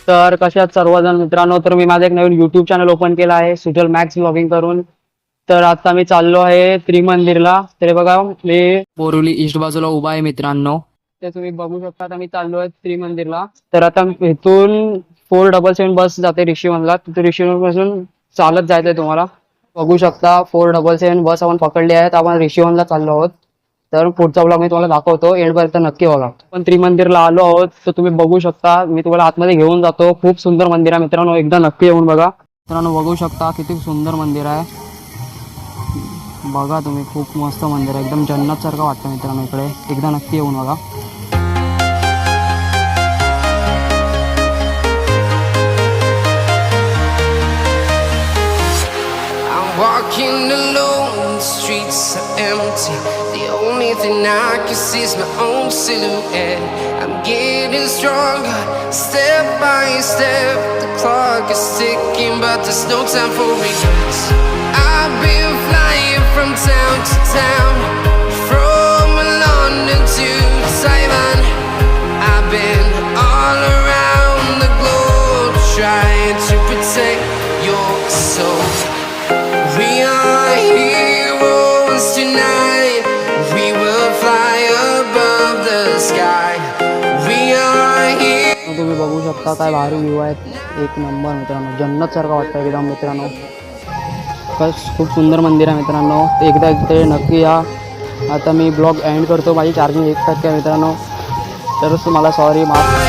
तर कशा आहात सर्वजण मित्रांनो. तर मी माझं एक नवीन युट्यूब चॅनल ओपन केलं आहे सुजल मॅक्स ब्लॉगिंग करून. तर आता मी चाललो आहे त्रिमंदिरला. तर हे बघा मी बोरिवली ईस्ट बाजूला उभा आहे मित्रांनो. ते तुम्ही बघू शकता. आता मी चाललो आहे त्रिमंदिरला. तर आता इथून 477 बस जाते ऋषीवनला. तिथून ऋषीवन पासून चालत जायचंय तुम्हाला. बघू शकता 477 बस आपण पकडली आहेत. आपण ऋषीवनला चाललो आहोत. तर पुढचा ब्लॉग मी तुम्हाला दाखवतो. एंडपर्यंत नक्की बघा. पण त्रिमंदिरला आलो आहोत तर तुम्ही बघू शकता. मी तुम्हाला आतमध्ये घेऊन जातो. खूप सुंदर मंदिर आहे मित्रांनो. एकदा नक्की येऊन बघा. मित्रांनो बघू शकता किती सुंदर मंदिर आहे. बघा तुम्ही, खूप मस्त मंदिर आहे. एकदम जन्नत सारखं वाटतं मित्रांनो इकडे. एकदा नक्की येऊन बघा. Walking alone, the streets are empty. The only thing I can see is my own silhouette. I'm getting stronger, step by step. The clock is ticking, but there's no time for regrets. I've been flying from town to town, from London to Taiwan. I've been all around the globe, trying to protect your soul. We are heroes tonight. We will fly above the sky. We are heroes. तुम्ही बघू शकता काय भारी view आहे. एक number मित्रांनो. जन्नत सारखं वाटतं एकदम मित्रांनो. बस खूप सुंदर मंदिर आहे मित्रांनो. एकदा इथे नक्की या. आता मी ब्लॉग एंड करतो. माझी चार्जिंग 1% आहे मित्रांनो. तर मला सॉरी माफ.